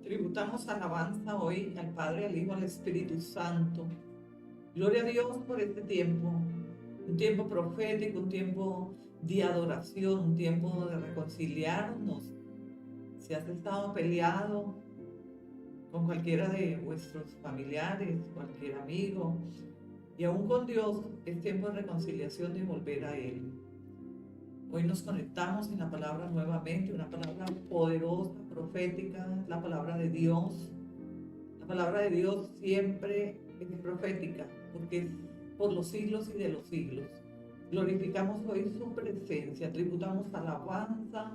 Tributamos alabanza hoy al Padre, al Hijo, al Espíritu Santo. Gloria a Dios por este tiempo, un tiempo profético, un tiempo de adoración, un tiempo de reconciliarnos. Si has estado peleado con cualquiera de vuestros familiares, cualquier amigo, y aún con Dios, es tiempo de reconciliación, de volver a Él. Hoy nos conectamos en la palabra nuevamente, una palabra poderosa, profética, la palabra de Dios. La palabra de Dios siempre es profética, porque es por los siglos y de los siglos. Glorificamos hoy su presencia, tributamos alabanza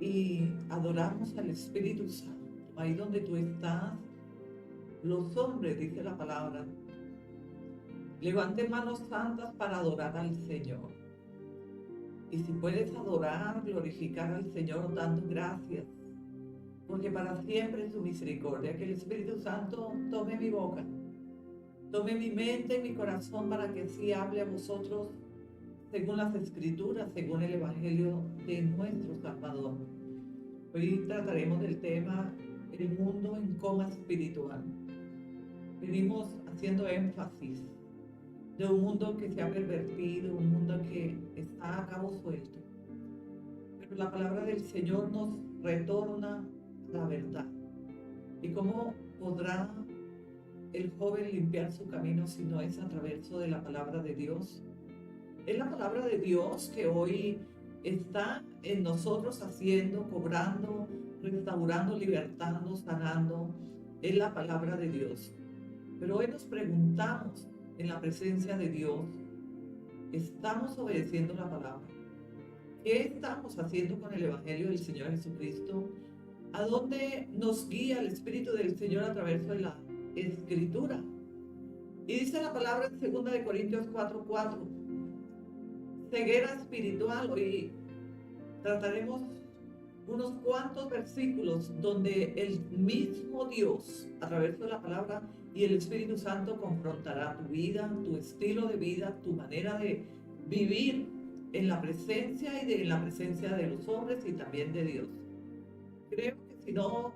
y adoramos al Espíritu Santo. Ahí donde tú estás, los hombres, dice la palabra, levanten manos santas para adorar al Señor. Y si puedes adorar, glorificar al Señor dando gracias, porque para siempre es su misericordia. Que el Espíritu Santo tome mi boca, tome mi mente y mi corazón para que así hable a vosotros según las Escrituras, según el Evangelio de nuestro Salvador. Hoy trataremos del tema el mundo en coma espiritual. Venimos haciendo énfasis de un mundo que se ha pervertido, un mundo que está a cabo suelto. Pero la palabra del Señor nos retorna a la verdad. ¿Y cómo podrá el joven limpiar su camino si no es a través de la palabra de Dios? Es la palabra de Dios que hoy está en nosotros haciendo, cobrando, restaurando, libertando, sanando. Es la palabra de Dios. Pero hoy nos preguntamos en la presencia de Dios, ¿estamos obedeciendo la palabra? ¿Qué estamos haciendo con el Evangelio del Señor Jesucristo? ¿A dónde nos guía el Espíritu del Señor a través de la Escritura? Y dice la palabra en 2 Corintios 4:4, ceguera espiritual. Hoy trataremos unos cuantos versículos donde el mismo Dios, a través de la palabra y el Espíritu Santo, confrontará tu vida, tu estilo de vida, tu manera de vivir en la presencia en la presencia de los hombres y también de Dios. Creo que si no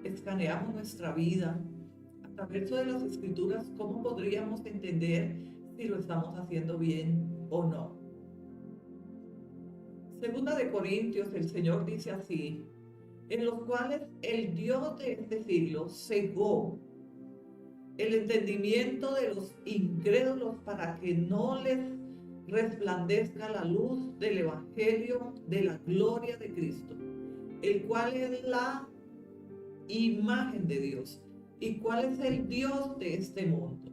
escaneamos nuestra vida a través de las Escrituras, ¿cómo podríamos entender si lo estamos haciendo bien o no? Segunda de Corintios, el Señor dice así, en los cuales el Dios de este siglo cegó el entendimiento de los incrédulos para que no les resplandezca la luz del Evangelio de la gloria de Cristo, el cual es la imagen de Dios. ¿Y cuál es el Dios de este mundo?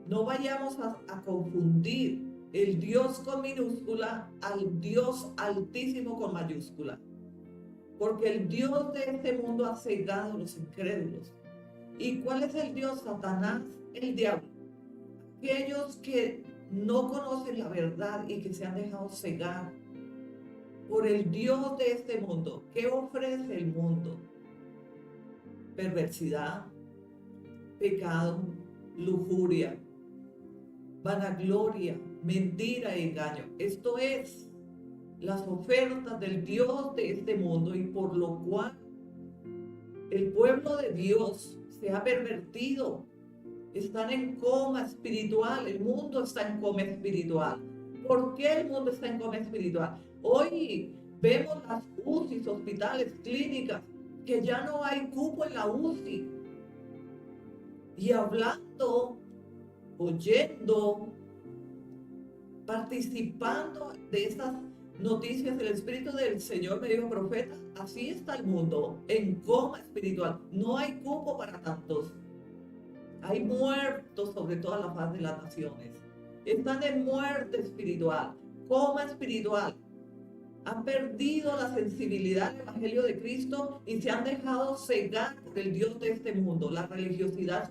No vayamos a confundir el Dios con minúscula al Dios altísimo con mayúscula, porque el Dios de este mundo ha cegado a los incrédulos. ¿Y cuál es el Dios? Satanás, el diablo. Aquellos que no conocen la verdad y que se han dejado cegar por el Dios de este mundo. ¿Qué ofrece el mundo? Perversidad, pecado, lujuria, vanagloria, mentira y engaño. Esto es las ofertas del Dios de este mundo, y por lo cual el pueblo de Dios se ha pervertido. Están en coma espiritual. El mundo está en coma espiritual. ¿Por qué el mundo está en coma espiritual? Hoy vemos las UCIs, hospitales, clínicas, que ya no hay cupo en la UCI. Y hablando, oyendo, participando de estas noticias, el Espíritu del Señor me dijo, profeta, así está el mundo, en coma espiritual. No hay cupo para tantos. Hay muertos sobre toda la faz de las naciones. Están en muerte espiritual, coma espiritual. Han perdido la sensibilidad al Evangelio de Cristo y se han dejado cegar por el Dios de este mundo. La religiosidad es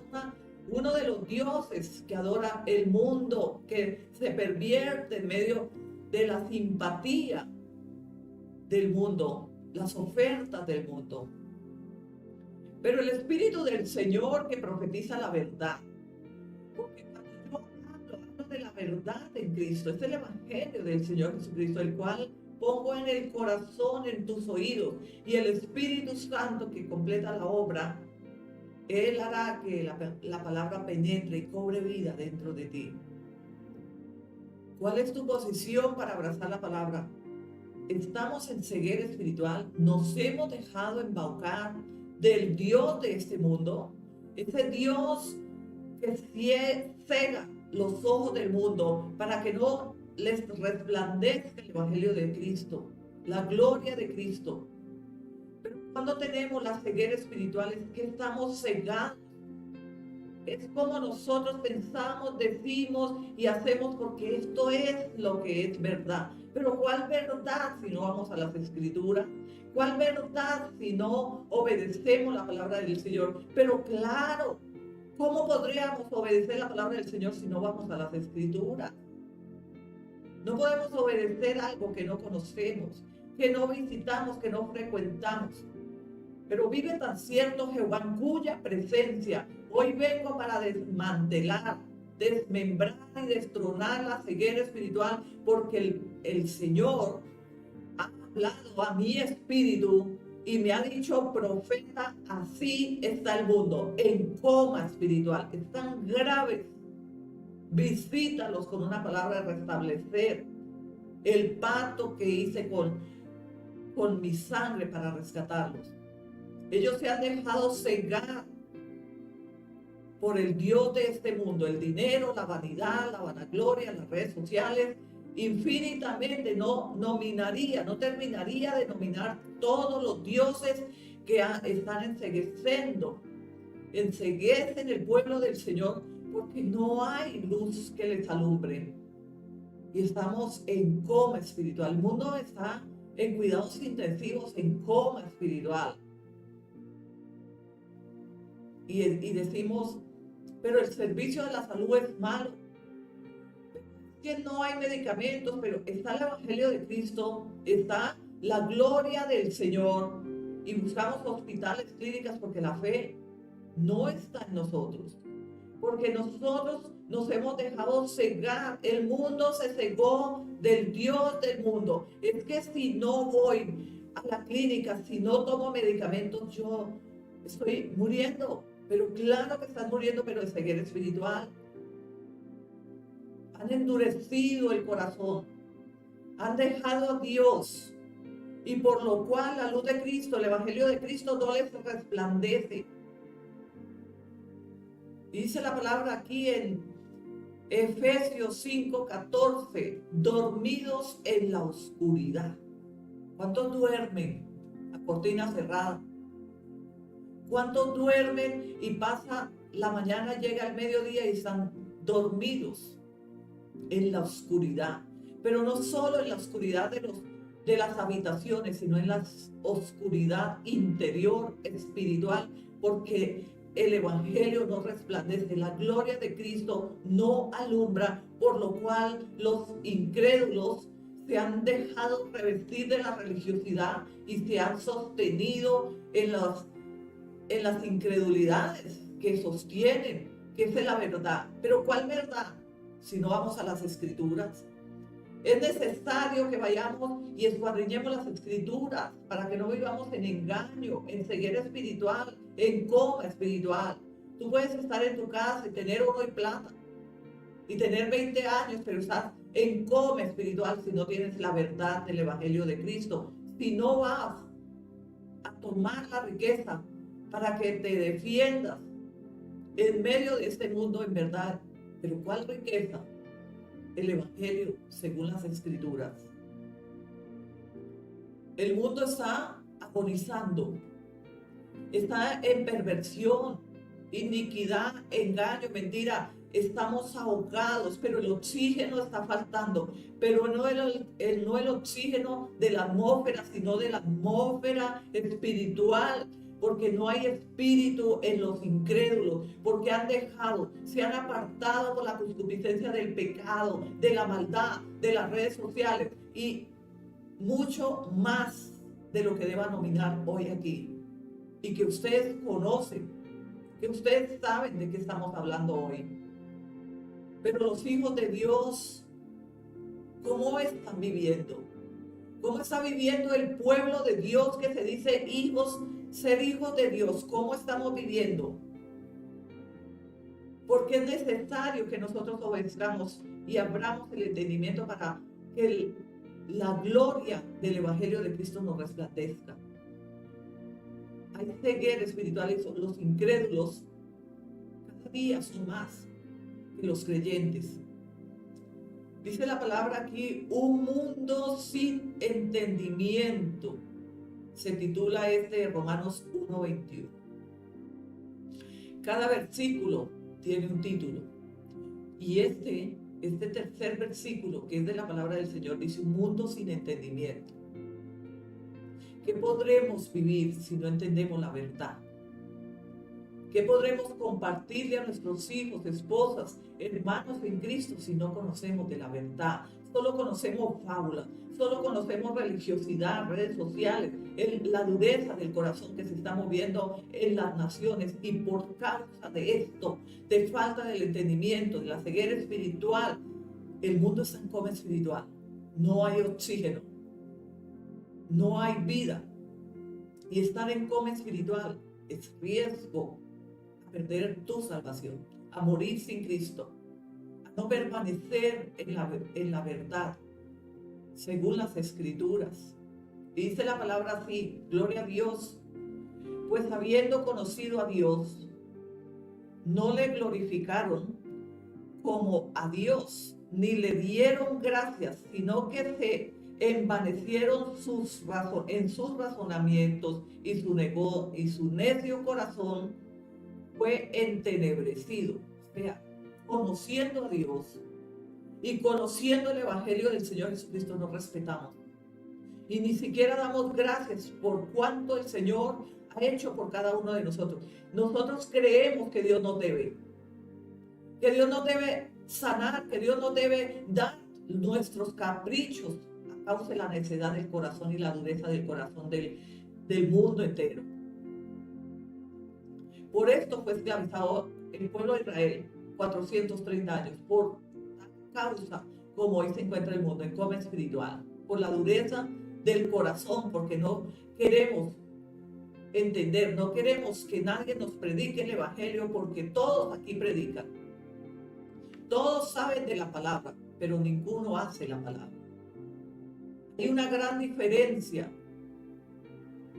uno de los dioses que adora el mundo, que se pervierte en medio de la simpatía del mundo, las ofertas del mundo. Pero el Espíritu del Señor que profetiza la verdad, porque cuando yo hablo de la verdad en Cristo, es el Evangelio del Señor Jesucristo, el cual pongo en el corazón, en tus oídos, y el Espíritu Santo que completa la obra, Él hará que la palabra penetre y cobre vida dentro de ti. ¿Cuál es tu posición para abrazar la palabra? Estamos en ceguera espiritual, nos hemos dejado embaucar del Dios de este mundo, ese Dios que cega los ojos del mundo para que no les resplandezca el Evangelio de Cristo, la gloria de Cristo. Pero cuando tenemos la ceguera espiritual es que estamos cegados. Es como nosotros pensamos, decimos y hacemos porque esto es lo que es verdad. Pero ¿cuál verdad si no vamos a las Escrituras? ¿Cuál verdad si no obedecemos la palabra del Señor? Pero claro, ¿cómo podríamos obedecer la palabra del Señor si no vamos a las Escrituras? No podemos obedecer algo que no conocemos, que no visitamos, que no frecuentamos. Pero vive tan cierto Jehová en cuya presencia hoy vengo para desmantelar, desmembrar y destronar la ceguera espiritual, porque el Señor ha hablado a mi espíritu y me ha dicho, profeta, así está el mundo, en coma espiritual. Están graves. Visítalos con una palabra de restablecer el pacto que hice con mi sangre para rescatarlos. Ellos se han dejado cegar por el Dios de este mundo, el dinero, la vanidad, la vanagloria, las redes sociales. Infinitamente no terminaría de nominar todos los dioses que están enceguecen el pueblo del Señor, porque no hay luz que les alumbre. Y estamos en coma espiritual. El mundo está en cuidados intensivos, en coma espiritual. Y decimos, pero el servicio de la salud es malo. Que no hay medicamentos, pero está el Evangelio de Cristo, está la gloria del Señor. Y buscamos hospitales, clínicas, porque la fe no está en nosotros. Porque nosotros nos hemos dejado cegar. El mundo se cegó del Dios del mundo. Es que si no voy a la clínica, si no tomo medicamentos, yo estoy muriendo. Pero claro que están muriendo, pero de ceguera espiritual. Han endurecido el corazón. Han dejado a Dios. Y por lo cual la luz de Cristo, el Evangelio de Cristo no les resplandece. Dice la palabra aquí en Efesios 5:14, dormidos en la oscuridad. ¿Cuántos duermen a cortina cerrada? ¿Cuántos duermen y pasa la mañana, llega el mediodía y están dormidos en la oscuridad? Pero no solo en la oscuridad de las habitaciones, sino en la oscuridad interior, espiritual, porque el Evangelio no resplandece, la gloria de Cristo no alumbra, por lo cual los incrédulos se han dejado revestir de la religiosidad y se han sostenido en las incredulidades que sostienen que esa es la verdad. Pero ¿cuál verdad? Si no vamos a las Escrituras. Es necesario que vayamos y escuadriñemos las Escrituras para que no vivamos en engaño, en ceguera espiritual, en coma espiritual. Tú puedes estar en tu casa y tener oro y plata y tener 20 años, pero estás en coma espiritual si no tienes la verdad del Evangelio de Cristo. Si no vas a tomar la riqueza para que te defiendas en medio de este mundo en verdad. Pero ¿cuál riqueza? El Evangelio según las Escrituras. El mundo está agonizando, está en perversión, iniquidad, engaño, mentira. Estamos ahogados, pero el oxígeno está faltando. Pero no el oxígeno de la atmósfera, sino de la atmósfera espiritual. Porque no hay espíritu en los incrédulos, porque se han apartado por la concupiscencia del pecado, de la maldad, de las redes sociales y mucho más de lo que deba nominar hoy aquí. Y que ustedes conocen, que ustedes saben de qué estamos hablando hoy. Pero los hijos de Dios, ¿cómo están viviendo? ¿Cómo está viviendo el pueblo de Dios que se dice hijos, ser hijos de Dios? ¿Cómo estamos viviendo? Porque es necesario que nosotros obedezcamos y abramos el entendimiento para que la gloria del Evangelio de Cristo nos resplandezca. Hay ceguera espiritual y los incrédulos cada día son más que los creyentes. Dice la palabra aquí, un mundo sin entendimiento. Se titula Romanos 1:21. Cada versículo tiene un título. Y este tercer versículo, que es de la palabra del Señor, dice un mundo sin entendimiento. ¿Qué podremos vivir si no entendemos la verdad? ¿Qué podremos compartirle a nuestros hijos, esposas, hermanos en Cristo si no conocemos de la verdad? Solo conocemos fábulas, solo conocemos religiosidad, redes sociales, la dureza del corazón que se está moviendo en las naciones, y por causa de esto, de falta del entendimiento, de la ceguera espiritual, el mundo está en coma espiritual. No hay oxígeno, no hay vida, y estar en coma espiritual es riesgo a perder tu salvación, a morir sin Cristo, a no permanecer en la verdad, según las Escrituras. Y dice la palabra así, gloria a Dios, pues habiendo conocido a Dios, no le glorificaron como a Dios, ni le dieron gracias, sino que se envanecieron en sus razonamientos, y su necio corazón fue entenebrecido. O sea, conociendo a Dios y conociendo el Evangelio del Señor Jesucristo, nos respetamos. Y ni siquiera damos gracias por cuanto el Señor ha hecho por cada uno de nosotros. Nosotros creemos que Dios nos debe. Que Dios nos debe sanar, que Dios nos debe dar nuestros caprichos a causa de la necedad del corazón y la dureza del corazón del mundo entero. Por esto fue esclavizado el pueblo de Israel 430 años, por causa como hoy se encuentra el mundo en coma espiritual, por la dureza del corazón, porque no queremos entender, no queremos que nadie nos predique el Evangelio, porque todos aquí predican. Todos saben de la palabra, pero ninguno hace la palabra. Hay una gran diferencia,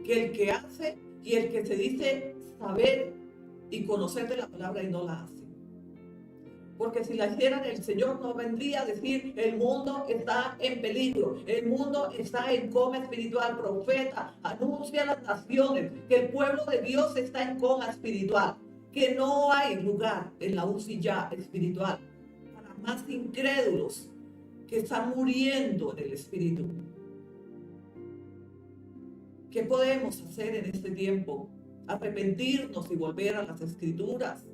que el que hace y el que se dice saber y conocer de la palabra y no la hace. Porque si la hicieran, el Señor no vendría a decir, el mundo está en peligro, el mundo está en coma espiritual. Profeta, anuncia a las naciones que el pueblo de Dios está en coma espiritual, que no hay lugar en la UCI ya espiritual para más incrédulos que están muriendo en el espíritu. ¿Qué podemos hacer en este tiempo? Arrepentirnos y volver a las Escrituras,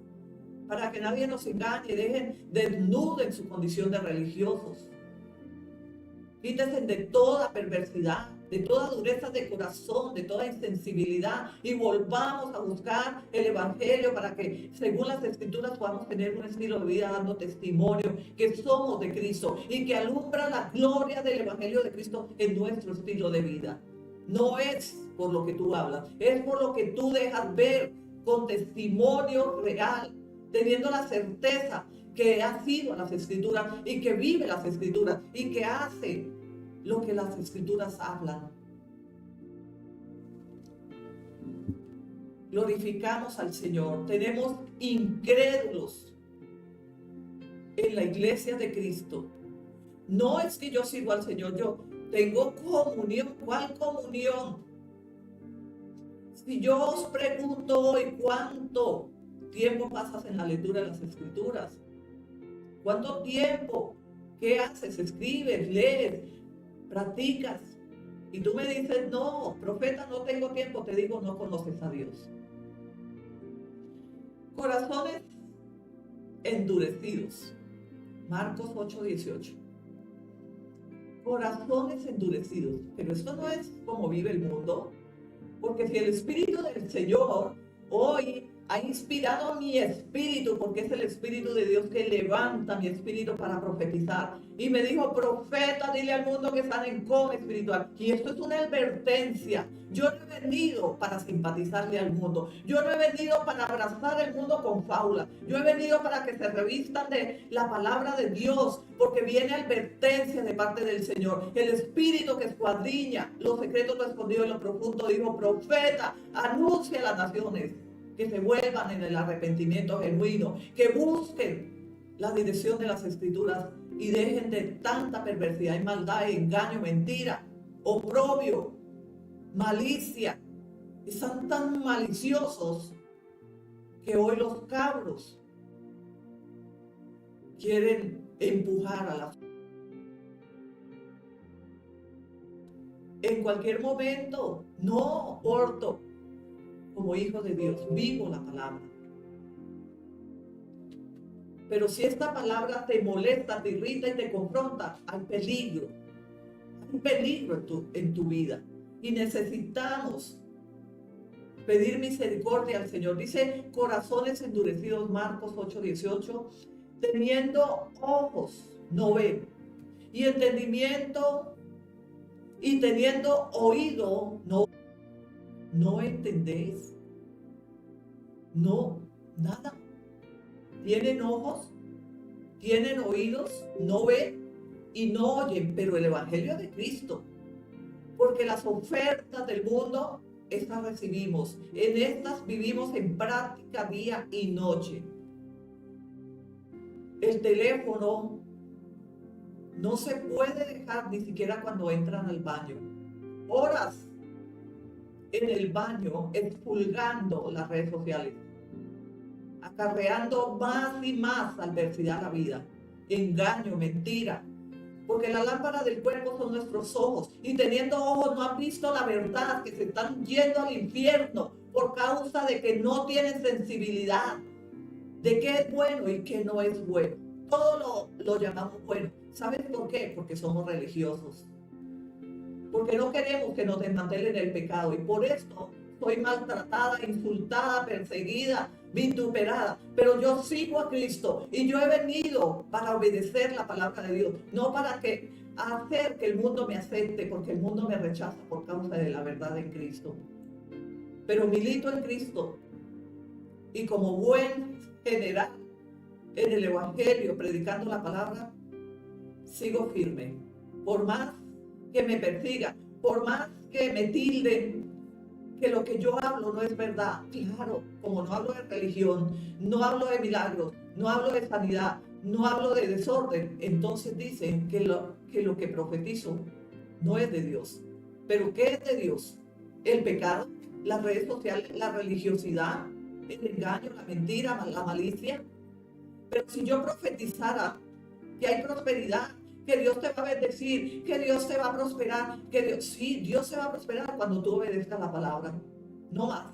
para que nadie nos engañe, dejen desnuden su condición de religiosos. Quítense de toda perversidad, de toda dureza de corazón, de toda insensibilidad, y volvamos a buscar el Evangelio para que, según las Escrituras, podamos tener un estilo de vida dando testimonio que somos de Cristo y que alumbra la gloria del Evangelio de Cristo en nuestro estilo de vida. No es por lo que tú hablas, es por lo que tú dejas ver con testimonio real, teniendo la certeza que ha sido a las Escrituras y que vive las Escrituras y que hace lo que las Escrituras hablan. Glorificamos al Señor. Tenemos incrédulos en la iglesia de Cristo. No es que yo sirvo al Señor, yo tengo comunión. ¿Cuál comunión? Si yo os pregunto hoy, ¿cuánto tiempo pasas en la lectura de las Escrituras? ¿Cuánto tiempo? ¿Qué haces? ¿Escribes? ¿Lees? ¿Practicas? Y tú me dices, no, profeta, no tengo tiempo. Te digo, no conoces a Dios. Corazones endurecidos. Marcos 8:18. Corazones endurecidos. Pero esto no es como vive el mundo. Porque si el Espíritu del Señor hoy ha inspirado mi espíritu, porque es el Espíritu de Dios que levanta mi espíritu para profetizar. Y me dijo, profeta, dile al mundo que están en coma espiritual. Y esto es una advertencia. Yo no he venido para simpatizarle al mundo. Yo no he venido para abrazar el mundo con fábula. Yo he venido para que se revistan de la palabra de Dios, porque viene advertencia de parte del Señor. El Espíritu que escuadriña los secretos, lo escondido y lo profundo, dijo, profeta, anuncia a las naciones que se vuelvan en el arrepentimiento genuino, que busquen la dirección de las Escrituras y dejen de tanta perversidad y maldad, engaño, mentira, oprobio, malicia. Están tan maliciosos que hoy los cabros quieren empujar a la... En cualquier momento, no porto como hijo de Dios, vivo la palabra. Pero si esta palabra te molesta, te irrita y te confronta, hay peligro. Hay peligro en tu vida. Y necesitamos pedir misericordia al Señor. Dice, corazones endurecidos, Marcos 8:18, teniendo ojos, no ven. Y entendimiento, y teniendo oído, no entendéis. No, nada. Tienen ojos, tienen oídos, no ven y no oyen, pero el Evangelio de Cristo. Porque las ofertas del mundo, estas recibimos. En estas vivimos en práctica día y noche. El teléfono no se puede dejar ni siquiera cuando entran al baño. Horas en el baño expulgando las redes sociales, acarreando más y más adversidad a la vida, engaño, mentira, porque la lámpara del cuerpo son nuestros ojos, y teniendo ojos no han visto la verdad, que se están yendo al infierno por causa de que no tienen sensibilidad de qué es bueno y qué no es bueno. Todo lo llamamos bueno. ¿Sabes por qué? Porque somos religiosos. Porque no queremos que nos desmantelen el pecado. Y por esto soy maltratada, insultada, perseguida, vituperada. Pero yo sigo a Cristo. Y yo he venido para obedecer la palabra de Dios. No para hacer que el mundo me acepte. Porque el mundo me rechaza por causa de la verdad en Cristo. Pero milito en Cristo. Y como buen general en el Evangelio, predicando la palabra, sigo firme. Por más que me persigan, por más que me tilden que lo que yo hablo no es verdad. Claro, como no hablo de religión, no hablo de milagros, no hablo de sanidad, no hablo de desorden, entonces dicen que lo que profetizo no es de Dios. ¿Pero qué es de Dios? El pecado, las redes sociales, la religiosidad, el engaño, la mentira, la malicia. Pero si yo profetizara que hay prosperidad, que Dios te va a bendecir, que Dios te va a prosperar, sí, Dios se va a prosperar cuando tú obedezcas la palabra, no más.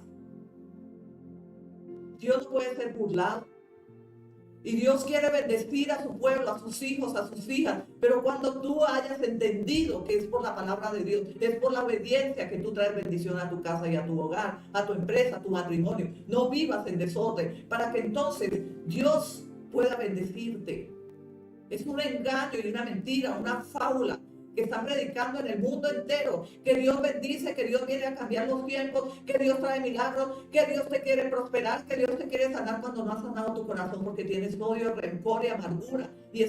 Dios puede ser burlado. Y Dios quiere bendecir a su pueblo, a sus hijos, a sus hijas. Pero cuando tú hayas entendido que es por la palabra de Dios, es por la obediencia que tú traes bendición a tu casa y a tu hogar, a tu empresa, a tu matrimonio. No vivas en desorden, para que entonces Dios pueda bendecirte. Es un engaño y una mentira, una fábula que están predicando en el mundo entero, que Dios bendice, que Dios viene a cambiar los tiempos, que Dios trae milagros, que Dios te quiere prosperar, que Dios te quiere sanar cuando no has sanado tu corazón porque tienes odio, rencor y amargura y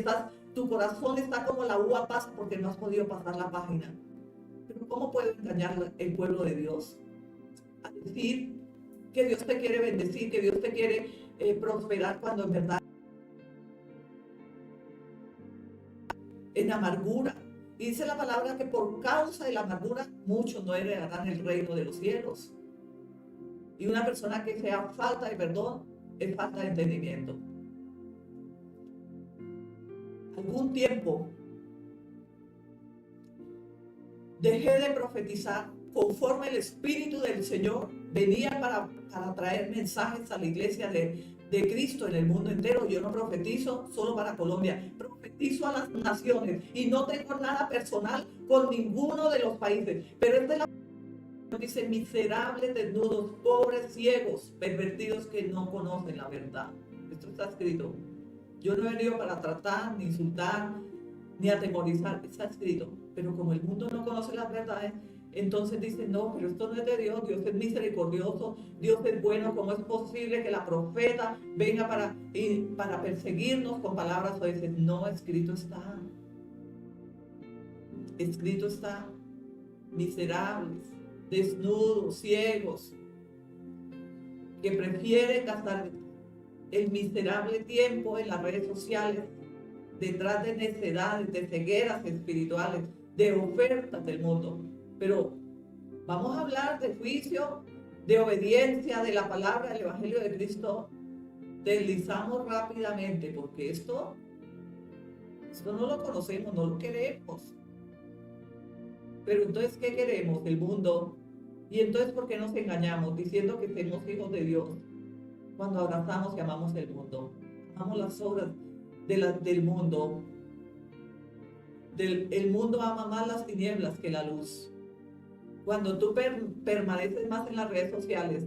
tu corazón está como la uva pasa porque no has podido pasar la página. Pero ¿cómo puede engañar el pueblo de Dios? A decir que Dios te quiere bendecir, que Dios te quiere prosperar cuando en verdad en amargura. Y dice la palabra que por causa de la amargura muchos no heredarán el reino de los cielos. Y una persona que sea falta de perdón es falta de entendimiento. Algún tiempo dejé de profetizar conforme el Espíritu del Señor venía para traer mensajes a la iglesia de Cristo en el mundo entero. Yo no profetizo solo para Colombia, profetizo a las naciones y no tengo nada personal con ninguno de los países, pero esta es la Dice, miserables, desnudos, pobres, ciegos, pervertidos que no conocen la verdad. Esto está escrito. Yo no he venido para tratar, ni insultar, ni atemorizar. Está escrito. Pero como el mundo no conoce las verdades, entonces dice, no, pero esto no es de Dios. Dios es misericordioso, Dios es bueno. ¿Cómo es posible que la profeta venga para perseguirnos con palabras soeces? No, escrito está. Escrito está. Miserables, desnudos, ciegos, que prefieren gastar el miserable tiempo en las redes sociales, detrás de necedades, de cegueras espirituales, de ofertas del mundo. Pero vamos a hablar de juicio, de obediencia, de la palabra del Evangelio de Cristo. Deslizamos rápidamente, porque esto no lo conocemos, no lo queremos. Pero entonces, ¿qué queremos? El mundo. Y entonces, ¿por qué nos engañamos diciendo que somos hijos de Dios cuando abrazamos y amamos el mundo? Amamos las obras del mundo. El mundo ama más las tinieblas que la luz. Cuando tú permaneces más en las redes sociales,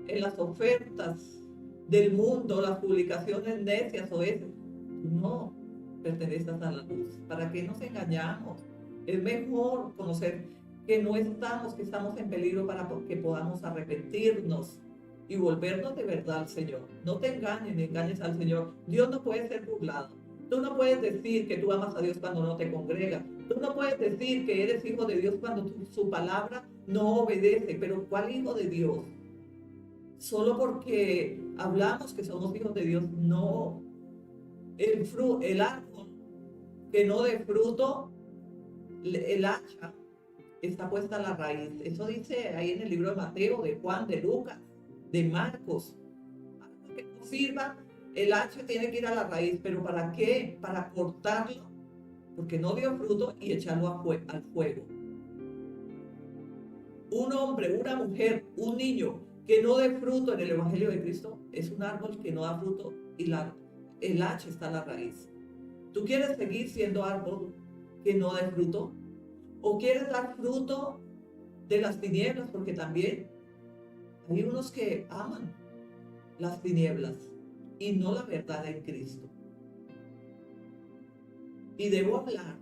en las ofertas del mundo, las publicaciones necias o esas, no perteneces a la luz. ¿Para qué nos engañamos? Es mejor conocer que no estamos, que estamos en peligro para que podamos arrepentirnos y volvernos de verdad al Señor. No te engañes ni engañes al Señor. Dios no puede ser burlado. Tú no puedes decir que tú amas a Dios cuando no te congregas. Tú no puedes decir que eres hijo de Dios cuando su palabra no obedece. Pero ¿cuál hijo de Dios? Solo porque hablamos que somos hijos de Dios, no. El árbol que no dé fruto, el hacha está puesta a la raíz. Eso dice ahí en el libro de Mateo, de Juan, de Lucas, de Marcos. Algo que no sirva, el hacha tiene que ir a la raíz. ¿Pero para qué? Para cortarlo, porque no dio fruto, y echarlo al fuego. Un hombre, una mujer, un niño que no dé fruto en el Evangelio de Cristo es un árbol que no da fruto y el hacha está a la raíz. ¿Tú quieres seguir siendo árbol que no dé fruto? ¿O quieres dar fruto de las tinieblas? Porque también hay unos que aman las tinieblas y no la verdad en Cristo. Y debo hablar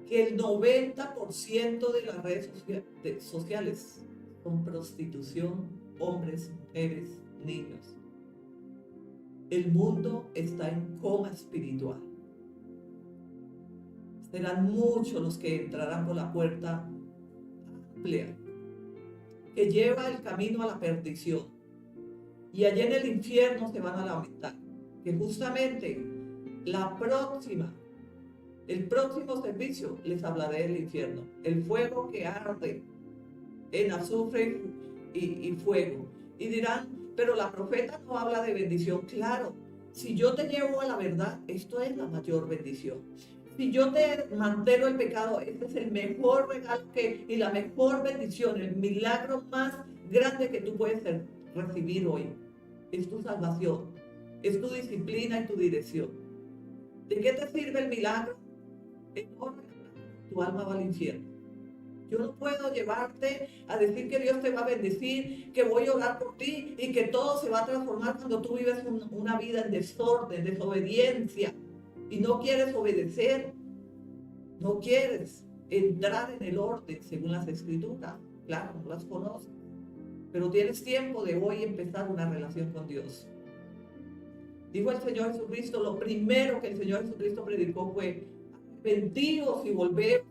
que el 90% de las redes sociales son prostitución, hombres, mujeres, niños. El mundo está en coma espiritual. Serán muchos los que entrarán por la puerta amplia que lleva el camino a la perdición, y allá en el infierno se van a lamentar. Que justamente el próximo servicio les hablaré del infierno, el fuego que arde en azufre y fuego. Y dirán, pero la profeta no habla de bendición. Claro, si yo te llevo a la verdad, esto es la mayor bendición. Si yo te manteno el pecado, este es el mejor regalo y la mejor bendición, el milagro más grande que tú puedes recibir hoy. Es tu salvación, es tu disciplina y tu dirección. ¿De qué te sirve el milagro? Tu alma va al infierno. Yo no puedo llevarte a decir que Dios te va a bendecir, que voy a orar por ti y que todo se va a transformar cuando tú vives una vida en desorden, desobediencia, y no quieres obedecer, no quieres entrar en el orden según las Escrituras. Claro, no las conoces, pero tienes tiempo de hoy empezar una relación con Dios. Dijo el Señor Jesucristo, lo primero que el Señor Jesucristo predicó fue: arrepentidos y volveos,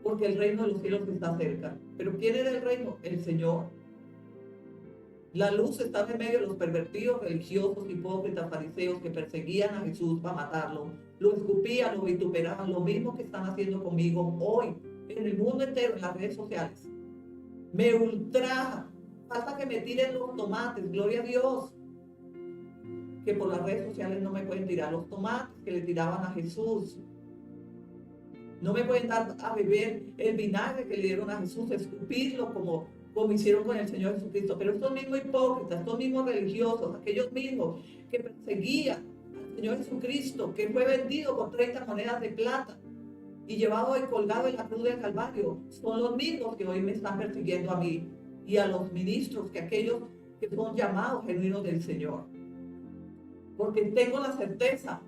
porque el reino de los cielos está cerca. ¿Pero quién era el reino? El Señor. La luz estaba en medio de los pervertidos, religiosos, hipócritas, fariseos que perseguían a Jesús para matarlo. Lo escupían, lo vituperaban, lo mismo que están haciendo conmigo hoy, en el mundo entero, en las redes sociales. Me ultrajan. Falta que me tiren los tomates, gloria a Dios, que por las redes sociales no me pueden tirar los tomates que le tiraban a Jesús. No me pueden dar a beber el vinagre que le dieron a Jesús, escupirlo como hicieron con el Señor Jesucristo. Pero estos mismos hipócritas, estos mismos religiosos, aquellos mismos que perseguían al Señor Jesucristo, que fue vendido por 30 monedas de plata, y llevado y colgado en la cruz del Calvario son los mismos que hoy me están persiguiendo a mí y a los ministros, que aquellos que son llamados genuinos del Señor. Porque tengo la certeza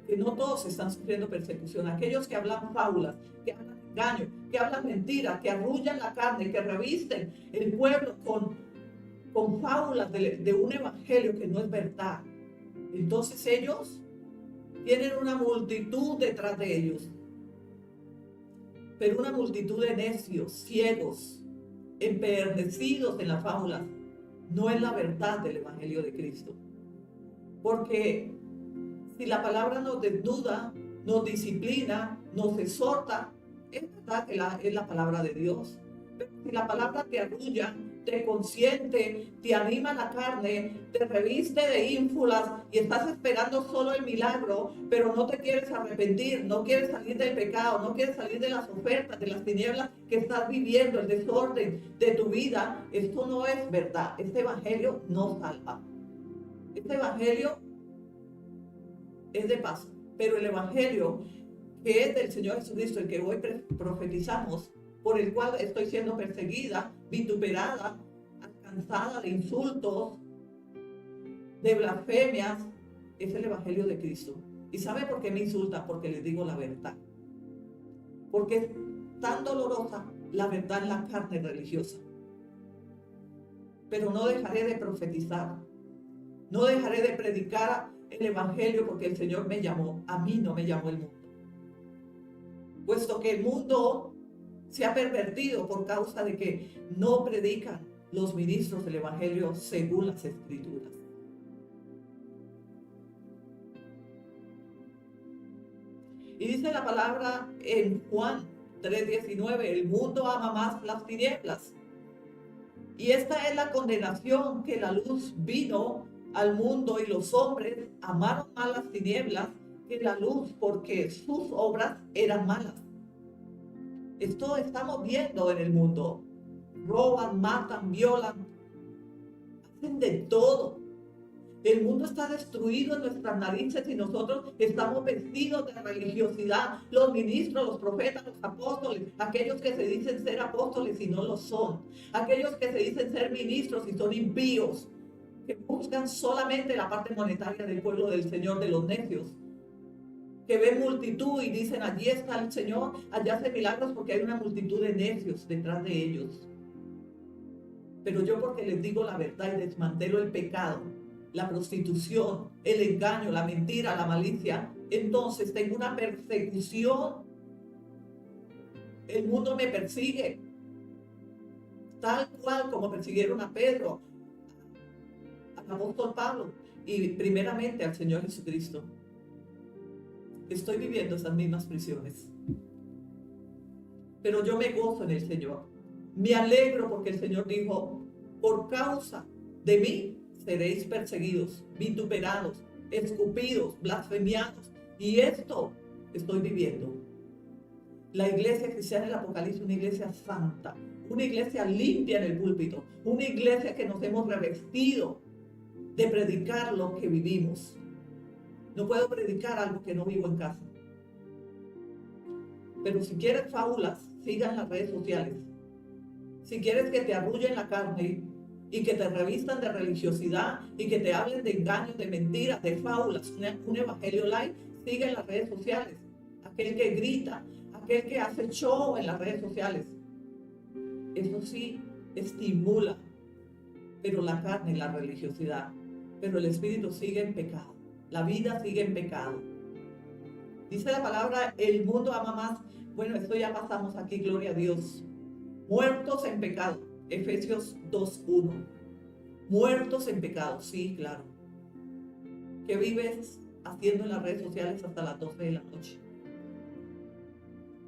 que no todos están sufriendo persecución. Aquellos que hablan fábulas, que hablan engaño, que hablan mentiras, que arrullan la carne, que revisten el pueblo con fábulas de un evangelio que no es verdad. Entonces ellos tienen una multitud detrás de ellos, pero una multitud de necios, ciegos, empedernecidos en las fábulas. No es la verdad del evangelio de Cristo. Porque si la palabra nos desnuda, nos disciplina, nos exhorta, es verdad que es la palabra de Dios. Pero si la palabra te arrulla, te consiente, te anima la carne, te reviste de ínfulas y estás esperando solo el milagro, pero no te quieres arrepentir, no quieres salir del pecado, no quieres salir de las ofertas, de las tinieblas que estás viviendo, el desorden de tu vida, esto no es verdad. Este evangelio no salva. Este evangelio es de paz, pero el evangelio que es del Señor Jesucristo, el que hoy profetizamos, por el cual estoy siendo perseguida, vituperada, alcanzada de insultos, de blasfemias, es el evangelio de Cristo. ¿Y sabe por qué me insulta? Porque les digo la verdad. Porque es tan dolorosa la verdad en la carne religiosa. Pero no dejaré de profetizar, no dejaré de predicar el evangelio, porque el Señor me llamó, a mí no me llamó el mundo. Puesto que el mundo se ha pervertido por causa de que no predican los ministros del evangelio según las escrituras. Y dice la palabra en Juan 3:19, el mundo ama más las tinieblas. Y esta es la condenación, que la luz vino al mundo y los hombres amaron más las tinieblas que la luz, porque sus obras eran malas. Esto estamos viendo en el mundo. Roban, matan, violan, hacen de todo. El mundo está destruido en nuestras narices y nosotros estamos vestidos de religiosidad. Los ministros, los profetas, los apóstoles, aquellos que se dicen ser apóstoles y no lo son. Aquellos que se dicen ser ministros y son impíos, que buscan solamente la parte monetaria del pueblo del Señor, de los necios. Que ven multitud y dicen, allí está el Señor, allá hace milagros, porque hay una multitud de necios detrás de ellos. Pero yo, porque les digo la verdad y desmantelo el pecado, la prostitución, el engaño, la mentira, la malicia, entonces tengo una persecución. El mundo me persigue, tal cual como persiguieron a Pedro, al apóstol Pablo y primeramente al Señor Jesucristo. Estoy viviendo esas mismas prisiones, pero yo me gozo en el Señor. Me alegro porque el Señor dijo, por causa de mí seréis perseguidos, vituperados, escupidos, blasfemiados. Y esto estoy viviendo. La iglesia cristiana del Apocalipsis, una iglesia santa, una iglesia limpia en el púlpito, una iglesia que nos hemos revestido de predicar lo que vivimos. No puedo predicar algo que no vivo en casa. Pero si quieres fábulas, sigan las redes sociales. Si quieres que te arrullen la carne y que te revistan de religiosidad y que te hablen de engaños, de mentiras, de fábulas, un evangelio light, sigue en las redes sociales. Aquel que grita, aquel que hace show en las redes sociales. Eso sí estimula, pero la carne, la religiosidad. Pero el espíritu sigue en pecado. La vida sigue en pecado. Dice la palabra, el mundo ama más. Bueno, esto ya pasamos aquí, gloria a Dios. Muertos en pecado. Efesios 2:1. Muertos en pecado, sí, claro. ¿Qué vives haciendo en las redes sociales hasta las 12 de la noche?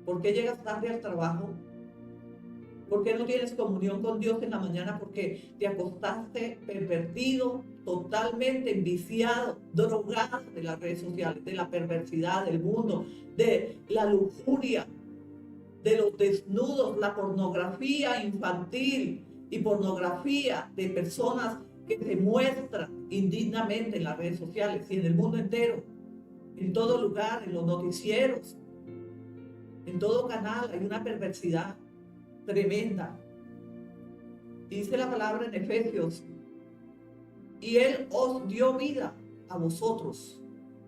¿Por qué llegas tarde al trabajo? ¿Por qué no tienes comunión con Dios en la mañana? Porque te acostaste pervertido, totalmente enviciado, drogado de las redes sociales, de la perversidad del mundo, de la lujuria, de los desnudos, la pornografía infantil y pornografía de personas que se muestran indignamente en las redes sociales y en el mundo entero, en todo lugar, en los noticieros. En todo canal hay una perversidad tremenda. Dice la palabra en Efesios: y Él os dio vida a vosotros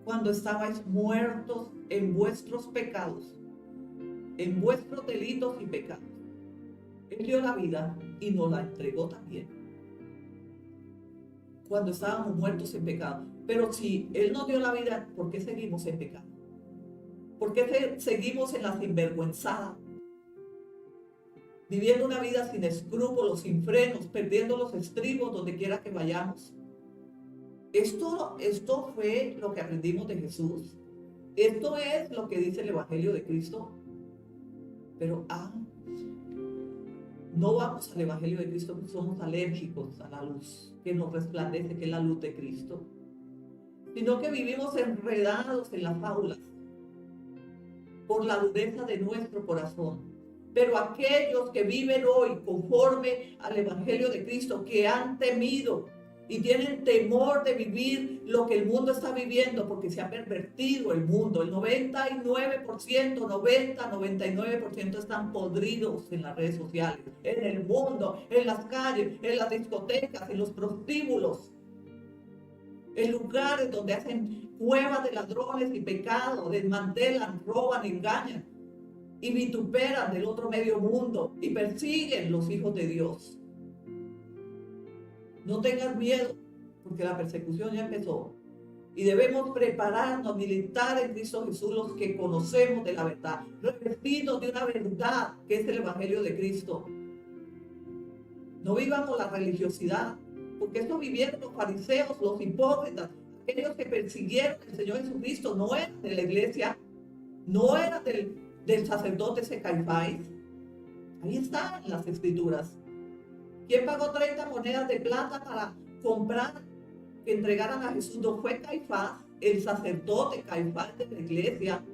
cuando estabais muertos en vuestros pecados, en vuestros delitos y pecados. Él dio la vida y nos la entregó también cuando estábamos muertos en pecado. Pero si Él nos dio la vida, ¿por qué seguimos en pecado? ¿Por qué seguimos en la sinvergüenzada? Viviendo una vida sin escrúpulos, sin frenos, perdiendo los estribos donde quiera que vayamos. Esto fue lo que aprendimos de Jesús. Esto es lo que dice el Evangelio de Cristo. Pero no vamos al Evangelio de Cristo porque somos alérgicos a la luz que nos resplandece, que es la luz de Cristo. Sino que vivimos enredados en las fábulas por la dureza de nuestro corazón. Pero aquellos que viven hoy conforme al Evangelio de Cristo, que han temido y tienen temor de vivir lo que el mundo está viviendo, porque se ha pervertido el mundo. El 99% están podridos en las redes sociales, en el mundo, en las calles, en las discotecas, en los prostíbulos, en lugares donde hacen cuevas de ladrones y pecados, desmantelan, roban, engañan y vituperan del otro medio mundo y persiguen los hijos de Dios. No tengas miedo, porque la persecución ya empezó. Y debemos prepararnos, militar en Cristo Jesús, los que conocemos de la verdad, revestidos de una verdad que es el Evangelio de Cristo. No vivamos la religiosidad, porque esto vivieron los fariseos, los hipócritas, aquellos que persiguieron al Señor Jesucristo. No eran de la iglesia, no eran del sacerdote ese Caifás. Ahí están las escrituras. ¿Quién pagó 30 monedas de plata para comprar que entregaran a Jesús? No fue Caifás, el sacerdote Caifás de la iglesia,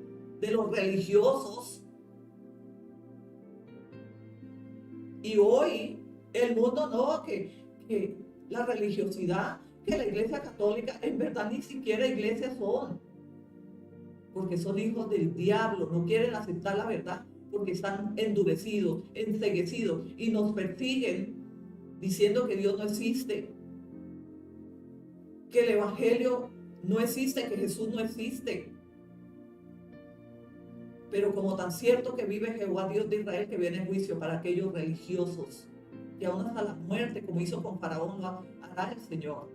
de los religiosos. Y hoy el mundo no, que la religiosidad, que la iglesia católica, en verdad ni siquiera iglesias son, porque son hijos del diablo, no quieren aceptar la verdad, porque están endurecidos, enceguecidos y nos persiguen diciendo que Dios no existe, que el Evangelio no existe, que Jesús no existe. Pero como tan cierto que vive Jehová Dios de Israel, que viene en juicio para aquellos religiosos, que aún hasta la muerte, como hizo con Faraón, lo hará el Señor.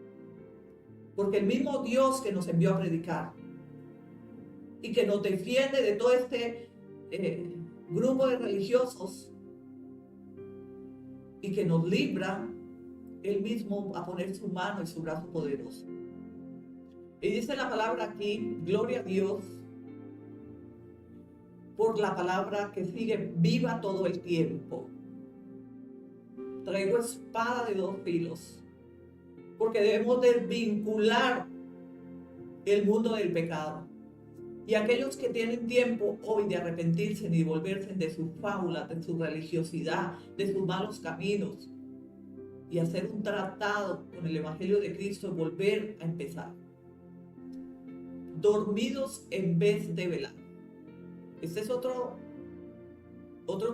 Porque el mismo Dios que nos envió a predicar y que nos defiende de todo este grupo de religiosos y que nos libra, Él mismo a poner su mano y su brazo poderoso. Y dice la palabra aquí: gloria a Dios por la palabra que sigue viva todo el tiempo. Traigo espada de dos filos, porque debemos desvincular el mundo del pecado. Y aquellos que tienen tiempo hoy de arrepentirse y de volverse de sus fábulas, de su religiosidad, de sus malos caminos, y hacer un tratado con el Evangelio de Cristo y volver a empezar. Dormidos en vez de velar. Este es otro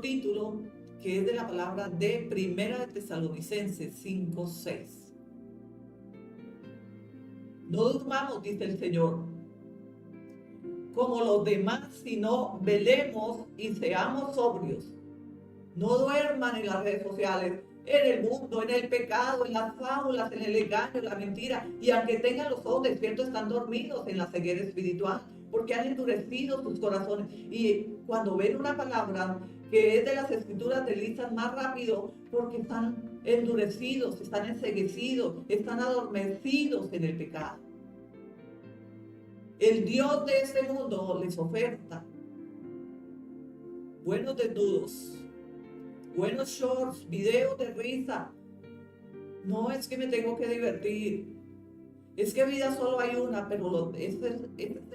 título que es de la palabra de Primera de Tesalonicenses 5:6. No durmamos, dice el Señor, como los demás, sino velemos y seamos sobrios. No duerman en las redes sociales, en el mundo, en el pecado, en las fábulas, en el engaño, en la mentira. Y aunque tengan los ojos despiertos, están dormidos en la ceguera espiritual, porque han endurecido sus corazones. Y cuando ven una palabra que es de las escrituras, deslizan más rápido, porque están endurecidos, están enceguecidos, están adormecidos en el pecado. El Dios de este mundo les oferta buenos desnudos, buenos shorts, videos de risa. No es que me tengo que divertir, es que vida solo hay una, pero este es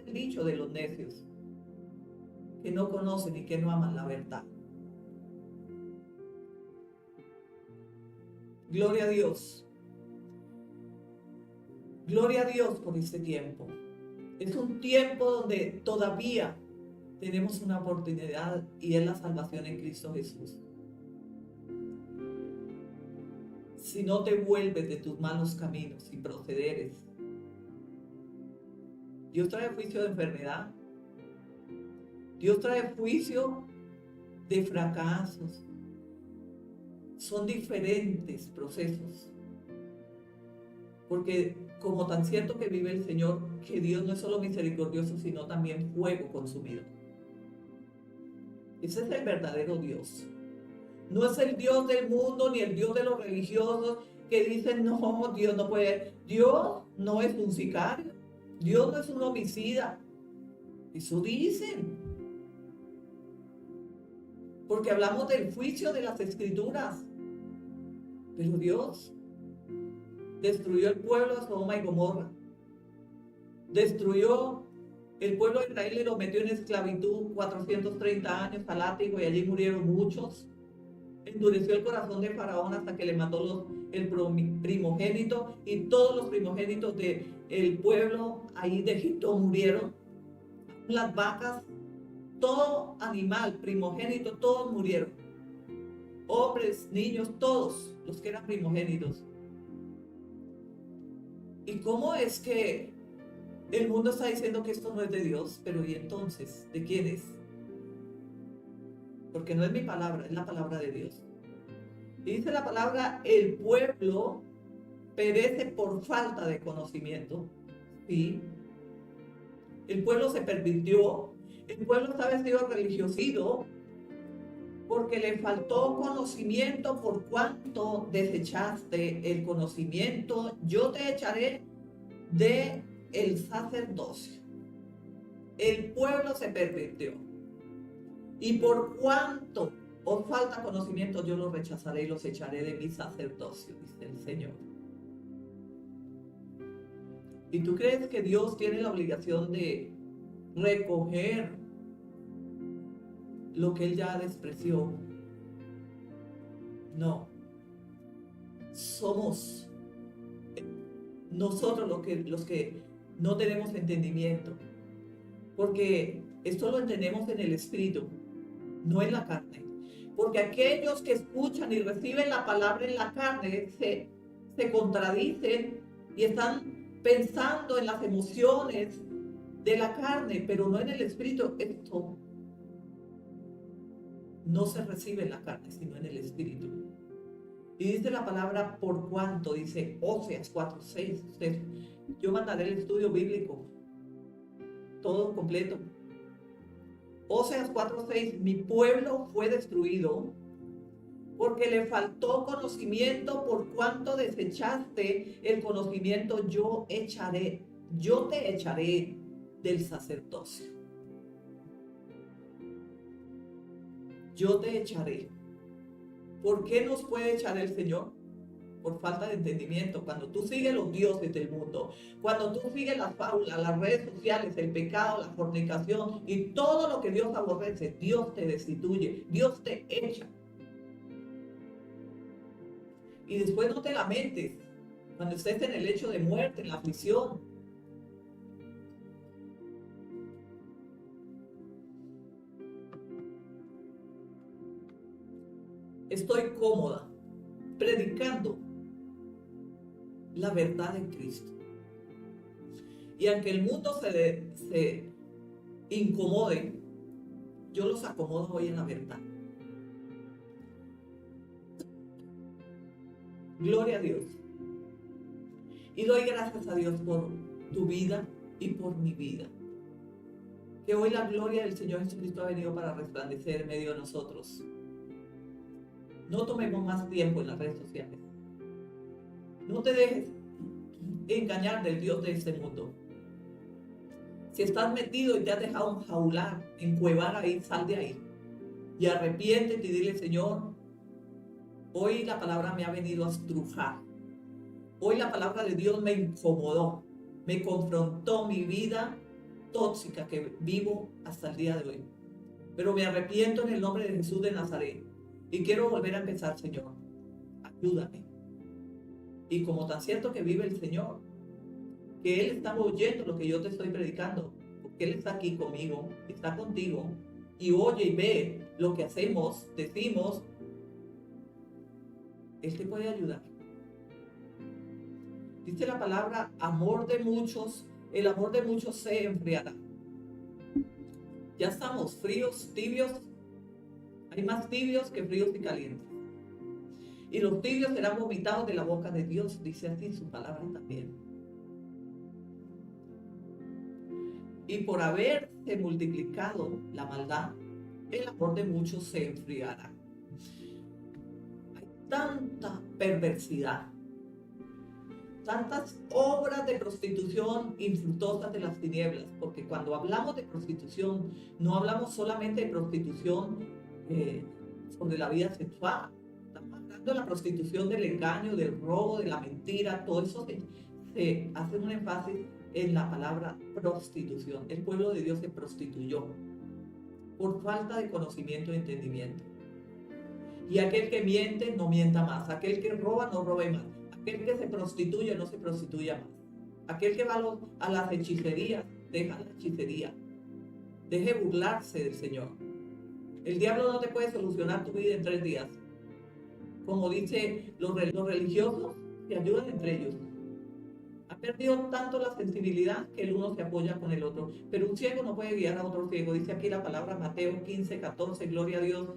el dicho de los necios, que no conocen y que no aman la verdad. Gloria a Dios. Gloria a Dios por este tiempo. Es un tiempo donde todavía tenemos una oportunidad y es la salvación en Cristo Jesús. Si no te vuelves de tus malos caminos y procederes, Dios trae juicio de enfermedad, Dios trae juicio de fracasos. Son diferentes procesos. Porque como tan cierto que vive el Señor, que Dios no es solo misericordioso, sino también fuego consumido. Ese es el verdadero Dios. No es el Dios del mundo ni el Dios de los religiosos que dicen, no, Dios no puede. Dios no es un sicario. Dios no es un homicida. Eso dicen. Porque hablamos del juicio de las Escrituras. Pero Dios destruyó el pueblo de Sodoma y Gomorra. Destruyó el pueblo de Israel y lo metió en esclavitud 430 años a látigo y allí murieron muchos. Endureció el corazón de Faraón hasta que le mató el primogénito y todos los primogénitos del pueblo ahí de Egipto murieron. Las vacas, todo animal primogénito, todos murieron. Hombres, niños, todos los que eran primogénitos. ¿Y cómo es que el mundo está diciendo que esto no es de Dios? Pero ¿y entonces? ¿De quién es? Porque no es mi palabra, es la palabra de Dios. Y dice la palabra, el pueblo perece por falta de conocimiento. ¿Sí? El pueblo se pervirtió, el pueblo está vestido religiosito, porque le faltó conocimiento. Por cuanto desechaste el conocimiento, yo te echaré de el sacerdocio. El pueblo se pervirtió. Y por cuanto os falta conocimiento, yo los rechazaré y los echaré de mi sacerdocio, dice el Señor. ¿Y tú crees que Dios tiene la obligación de recoger lo que Él ya despreció? No. Somos nosotros los que no tenemos entendimiento. Porque esto lo entendemos en el Espíritu, no en la carne. Porque aquellos que escuchan y reciben la palabra en la carne se contradicen y están pensando en las emociones de la carne, pero no en el Espíritu. Esto no se recibe en la carne, sino en el Espíritu. Y dice la palabra por cuanto, dice Oseas 4:6. Yo mandaré el estudio bíblico, todo completo. Oseas 4:6, mi pueblo fue destruido porque le faltó conocimiento. Por cuanto desechaste el conocimiento, yo te echaré del sacerdocio. Yo te echaré. ¿Por qué nos puede echar el Señor? Por falta de entendimiento. Cuando tú sigues los dioses del mundo, cuando tú sigues las fábulas, las redes sociales, el pecado, la fornicación y todo lo que Dios aborrece, Dios te destituye, Dios te echa. Y después no te lamentes cuando estés en el lecho de muerte, en la aflicción. Estoy cómoda predicando la verdad en Cristo. Y aunque el mundo se incomode, yo los acomodo hoy en la verdad. Gloria a Dios. Y doy gracias a Dios por tu vida y por mi vida. Que hoy la gloria del Señor Jesucristo ha venido para resplandecer en medio de nosotros. No tomemos más tiempo en las redes sociales. No te dejes engañar del Dios de este mundo. Si estás metido y te has dejado enjaular, encuevar ahí, sal de ahí. Y arrepiéntete y dile, Señor, hoy la palabra me ha venido a estrujar. Hoy la palabra de Dios me incomodó, me confrontó mi vida tóxica que vivo hasta el día de hoy. Pero me arrepiento en el nombre de Jesús de Nazaret y quiero volver a empezar, Señor. Ayúdame. Y como tan cierto que vive el Señor, que Él está oyendo lo que yo te estoy predicando, porque porque Él está aquí conmigo, está contigo, y oye y ve lo que hacemos, decimos, Él te puede ayudar. Dice la palabra, amor de muchos, el amor de muchos se enfriará. Ya estamos fríos, tibios, hay más tibios que fríos y calientes. Y los tibios serán vomitados de la boca de Dios, dice así su palabra también. Y por haberse multiplicado la maldad, el amor de muchos se enfriará. Hay tanta perversidad, tantas obras de prostitución infructuosas de las tinieblas, porque cuando hablamos de prostitución, no hablamos solamente de prostitución sobre la vida sexual, estamos hablando de la prostitución del engaño, del robo, de la mentira, todo eso se hace un énfasis en la palabra prostitución. El pueblo de Dios se prostituyó por falta de conocimiento y entendimiento. Y aquel que miente, no mienta más. Aquel que roba, no robe más. Aquel que se prostituye, no se prostituya más. Aquel que va a las hechicerías, deja la hechicería. Deje burlarse del Señor. El diablo no te puede solucionar tu vida en 3 días. Como dice los religiosos, se ayudan entre ellos. Ha perdido tanto la sensibilidad que el uno se apoya con el otro. Pero un ciego no puede guiar a otro ciego. Dice aquí la palabra Mateo 15, 14, gloria a Dios.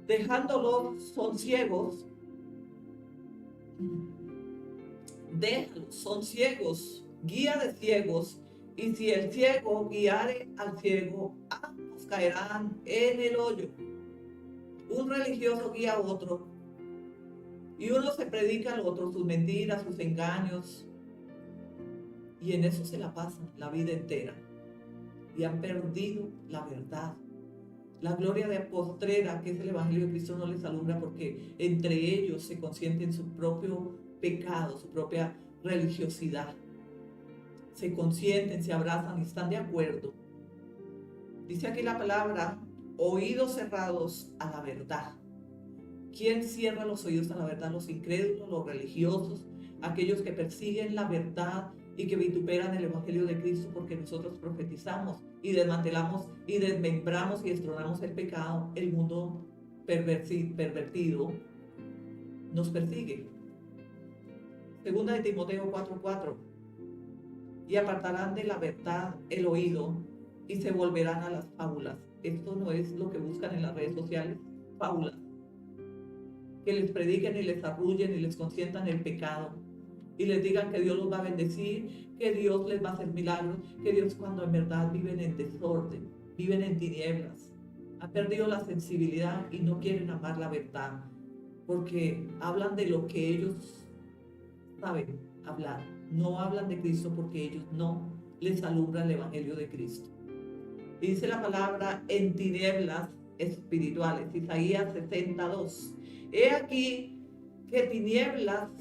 Dejándolos, son ciegos. Déjalos, son ciegos, guía de ciegos. Y si el ciego guiare al ciego, ambos caerán en el hoyo. Un religioso guía a otro. Y uno se predica al otro sus mentiras, sus engaños. Y en eso se la pasan la vida entera. Y han perdido la verdad. La gloria de postrera, que es el Evangelio de Cristo, no les alumbra porque entre ellos se consienten su propio pecado, su propia religiosidad. Se consienten, se abrazan y están de acuerdo. Dice aquí la palabra, oídos cerrados a la verdad. ¿Quién cierra los oídos a la verdad? Los incrédulos, los religiosos, aquellos que persiguen la verdad y que vituperan el Evangelio de Cristo, porque nosotros profetizamos y desmantelamos y desmembramos y destronamos el pecado. El mundo pervertido nos persigue. Segunda de Timoteo 4:4. Y apartarán de la verdad el oído y se volverán a las fábulas. Esto no es lo que buscan en las redes sociales, fábulas. Que les prediquen y les arrullen y les consientan el pecado y les digan que Dios los va a bendecir, que Dios les va a hacer milagros, que Dios, cuando en verdad viven en desorden, viven en tinieblas, han perdido la sensibilidad y no quieren amar la verdad, porque hablan de lo que ellos saben hablar, no hablan de Cristo porque ellos no les alumbra el Evangelio de Cristo. Y dice la palabra en tinieblas espirituales, Isaías 62. He aquí que tinieblas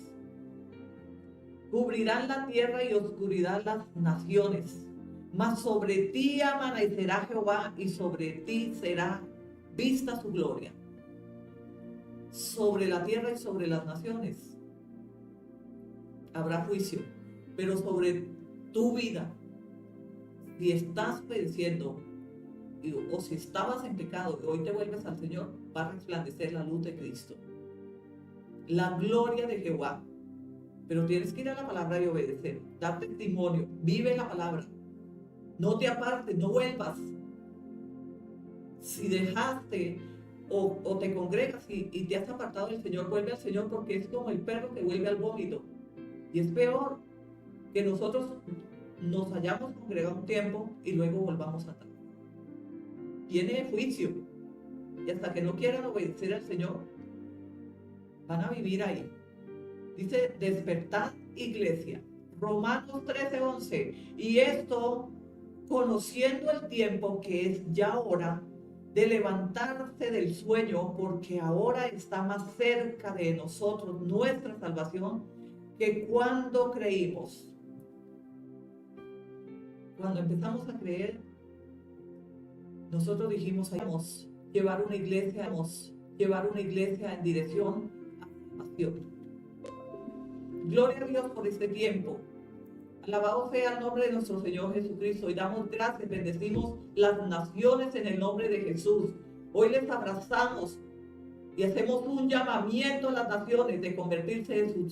cubrirán la tierra y oscuridad las naciones, mas sobre ti amanecerá Jehová y sobre ti será vista su gloria. Sobre la tierra y sobre las naciones habrá juicio, pero sobre tu vida, si estás padeciendo o si estabas en pecado y hoy te vuelves al Señor, va a resplandecer la luz de Cristo, la gloria de Jehová. Pero tienes que ir a la palabra y obedecer, dar testimonio, vive la palabra, no te apartes, no vuelvas. Si dejaste o te congregas y te has apartado del Señor, vuelve al Señor, porque es como el perro que vuelve al vómito. Y es peor que nosotros nos hayamos congregado un tiempo y luego volvamos atrás. Tiene juicio. Y hasta que no quieran obedecer al Señor, van a vivir ahí. Dice, despertad, iglesia. Romanos 13:11. Y esto, conociendo el tiempo que es ya hora de levantarse del sueño, porque ahora está más cerca de nosotros nuestra salvación que cuando creímos. Cuando empezamos a creer, nosotros dijimos, vamos a llevar una iglesia en dirección a la salvación. Gloria a Dios por este tiempo. Alabado sea el nombre de nuestro Señor Jesucristo. Y damos gracias, bendecimos las naciones en el nombre de Jesús. Hoy les abrazamos y hacemos un llamamiento a las naciones de convertirse en sus